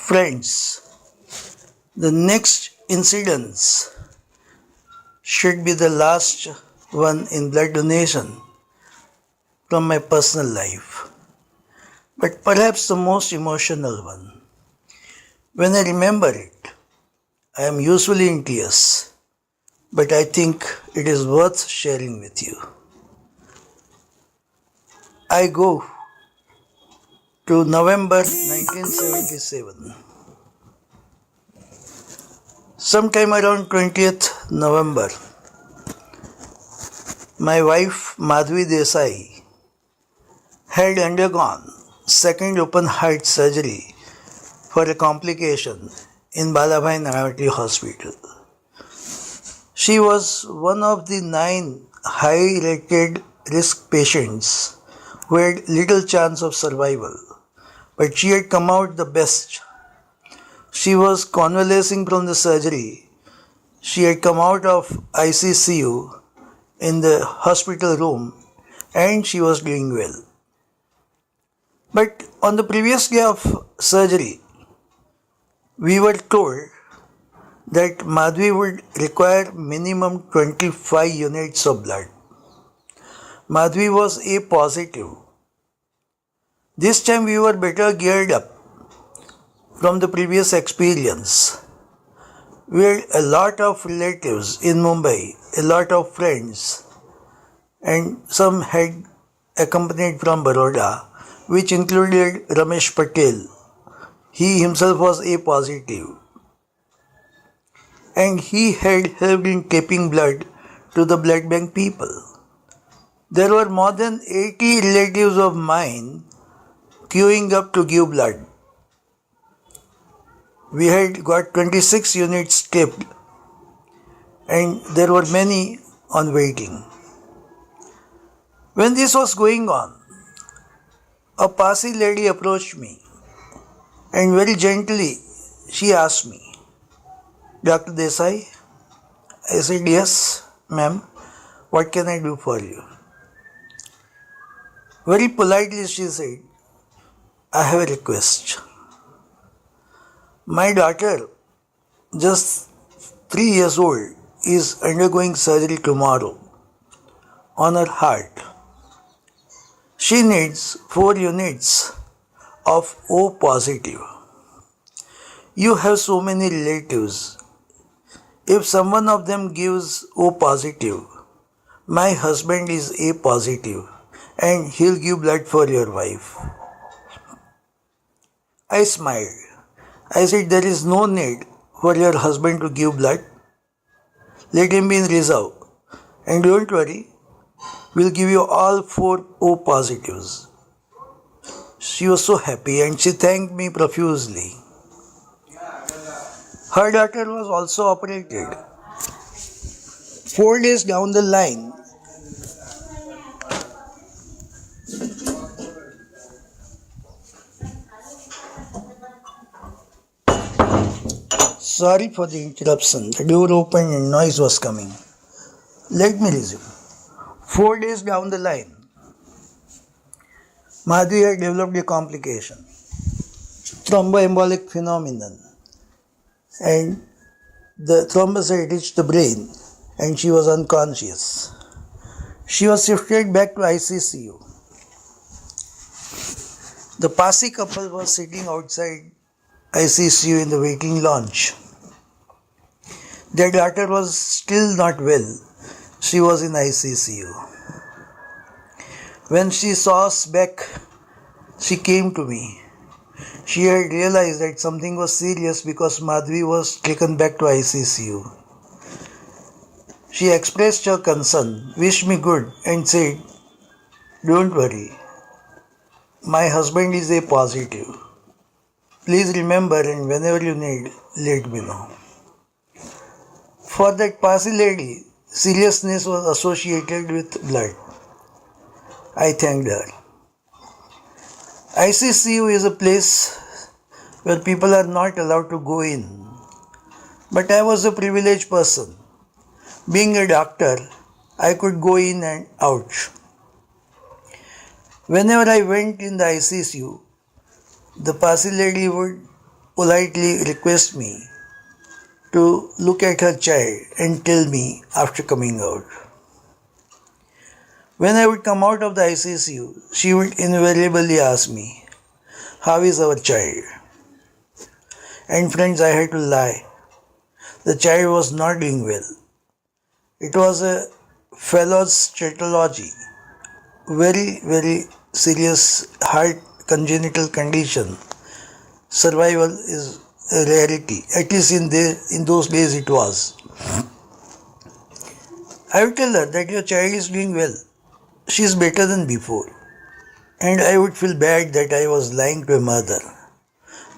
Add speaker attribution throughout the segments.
Speaker 1: Friends, the next incidents should be the last one in blood donation from my personal life, but perhaps the most emotional one. When I remember it, I am usually in tears, but I think it is worth sharing with you. I go to November 1977. Sometime around 20th November, my wife Madhvi Desai had undergone second open heart surgery for a complication in Balabhai Nanavati Hospital. She was one of the 9 high-rated risk patients who had little chance of survival, but she had come out the best. She was convalescing from the surgery. She had come out of ICCU in the hospital room and she was doing well. But on the previous day of surgery, we were told that Madhvi would require minimum 25 units of blood. Madhvi was A positive. This time we were better geared up from the previous experience. We had a lot of relatives in Mumbai, a lot of friends, and some had accompanied from Baroda, which included Ramesh Patel. He himself was A positive. And he had helped in taking blood to the blood bank people. There were more than 80 relatives of mine queuing up to give blood. We had got 26 units taped and there were many on waiting. When this was going on, a Pasi lady approached me and very gently she asked me, "Dr. Desai?" I said, "Yes, ma'am. What can I do for you?" Very politely she said, "I have a request. My daughter, just 3 years old, is undergoing surgery tomorrow on her heart. She needs 4 units of O positive. You have so many relatives. If someone of them gives O positive, my husband is A positive and he'll give blood for your wife." I smiled. I said, "There is no need for your husband to give blood. Let him be in reserve. And don't worry, we'll give you all 4 O positives." She was so happy and she thanked me profusely. Her daughter was also operated. 4 days down the line, sorry for the interruption. The door opened and noise was coming. Let me resume. 4 days down the line, Madhvi had developed a complication, thromboembolic phenomenon, and the thrombus had reached the brain and she was unconscious. She was shifted back to ICCU. The Pasi couple was sitting outside ICCU in the waiting lounge. Their daughter was still not well. She was in ICCU. When she saw us back, she came to me. She had realized that something was serious because Madhvi was taken back to ICCU. She expressed her concern, wished me good, and said, "Don't worry. My husband is A positive. Please remember, and whenever you need, let me know." For that Pasi lady, seriousness was associated with blood. I thanked her. ICCU is a place where people are not allowed to go in. But I was a privileged person. Being a doctor, I could go in and out. Whenever I went in the ICCU, the Pasi lady would politely request me to look at her child and tell me after coming out. When I would come out of the ICCU, she would invariably ask me, "How is our child?" And friends, I had to lie. The child was not doing well. It was a Fallot's tetralogy, very serious heart congenital condition. Survival is a rarity. At least in those days it was. I would tell her that your child is doing well. She is better than before. And I would feel bad that I was lying to a mother.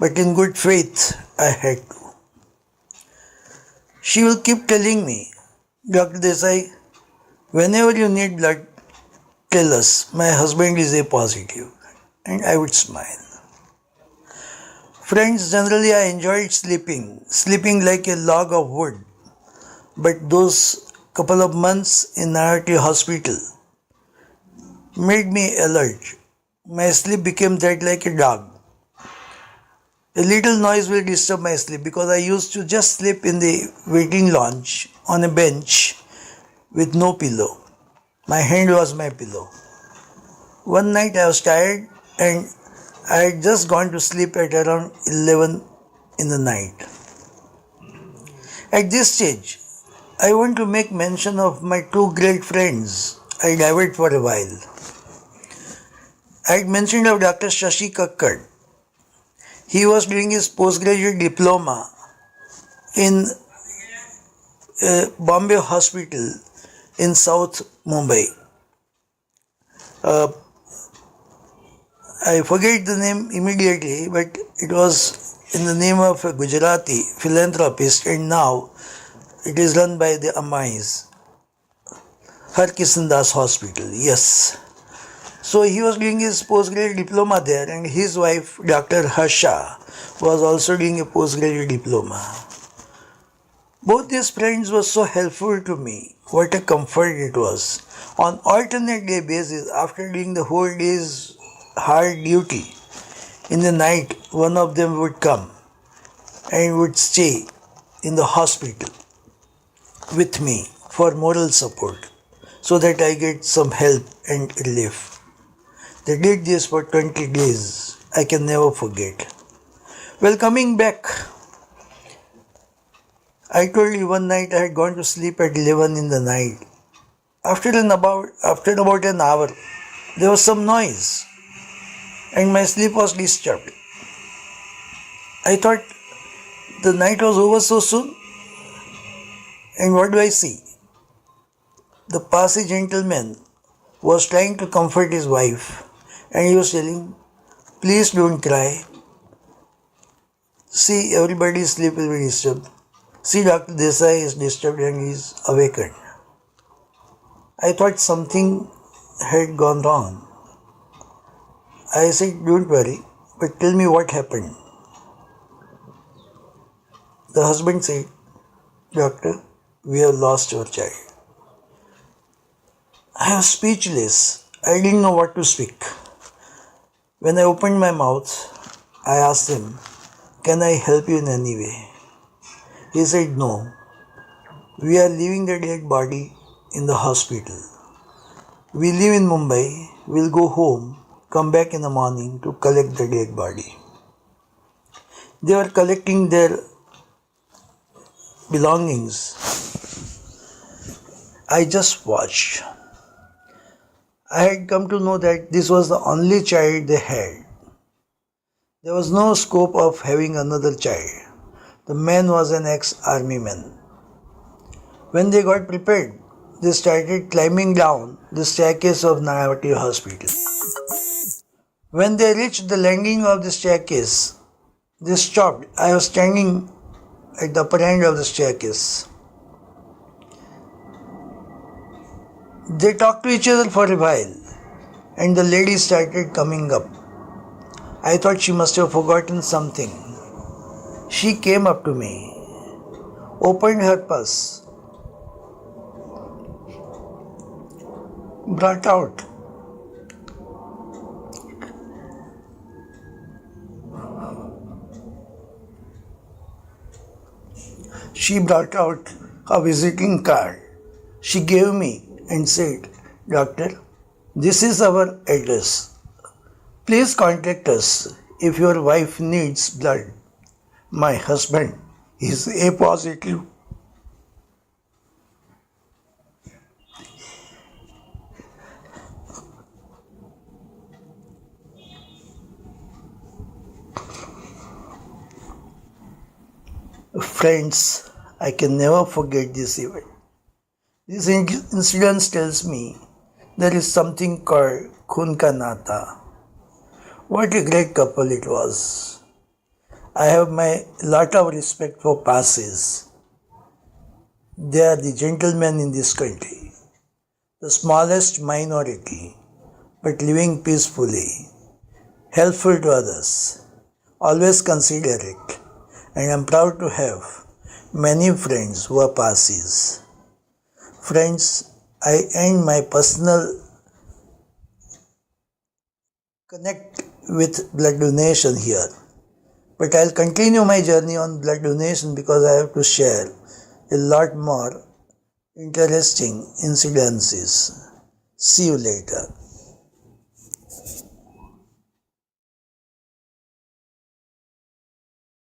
Speaker 1: But in good faith, I had to. She will keep telling me, "Dr. Desai, whenever you need blood, tell us. My husband is A positive." And I would smile. Friends, generally I enjoyed sleeping like a log of wood. But those couple of months in Nayati hospital made me alert. My sleep became that like a dog. A little noise will disturb my sleep because I used to just sleep in the waiting lounge on a bench with no pillow. My hand was my pillow. One night I was tired and I had just gone to sleep at around 11 in the night. At this stage, I want to make mention of my two great friends I divert for a while. I had mentioned of Dr. Shashi Kakkad. He was doing his postgraduate diploma in Bombay Hospital in South Mumbai. I forget the name immediately, but it was in the name of a Gujarati philanthropist, and now it is run by the Ammais. Harkishan Das Hospital, yes. So he was doing his postgraduate diploma there, and his wife, Dr. Harsha, was also doing a postgraduate diploma. Both these friends were so helpful to me. What a comfort it was. On alternate day basis, after doing the whole day's hard duty, in the night, one of them would come and would stay in the hospital with me for moral support so that I get some help and relief. They did this for 20 days. I can never forget. Well, coming back, I told you one night I had gone to sleep at 11 in the night. After about an hour, there was some noise and my sleep was disturbed. I thought the night was over so soon, and what do I see? The Parsi gentleman was trying to comfort his wife, and he was telling, "Please don't cry. See, everybody's sleep will be disturbed. See, Dr. Desai is disturbed and he is awakened." I thought something had gone wrong. I said, "Don't worry, but tell me what happened." The husband said, "Doctor, we have lost your child." I was speechless. I didn't know what to speak. When I opened my mouth, I asked him, "Can I help you in any way?" He said, "No. We are leaving the dead body in the hospital. We live in Mumbai. We'll go home, come back in the morning to collect the dead body." They were collecting their belongings. I just watched. I had come to know that this was the only child they had. There was no scope of having another child. The man was an ex-army man. When they got prepared, they started climbing down the staircase of Nanavati Hospital. When they reached the landing of the staircase, they stopped. I was standing at the upper end of the staircase. They talked to each other for a while, and the lady started coming up. I thought she must have forgotten something. She came up to me, opened her purse, brought out She brought out a visiting card she gave me and said, "Doctor, this is our address. Please contact us if your wife needs blood. My husband is A positive." Friends, I can never forget this event. This incident tells me there is something called Khun Ka Nata. What a great couple it was. I have my lot of respect for Parsis. They are the gentlemen in this country, the smallest minority, but living peacefully, helpful to others, always considerate, and I am proud to have many friends who are Parsis. Friends, I end my personal connect with blood donation here. But I'll continue my journey on blood donation because I have to share a lot more interesting incidences. See you later.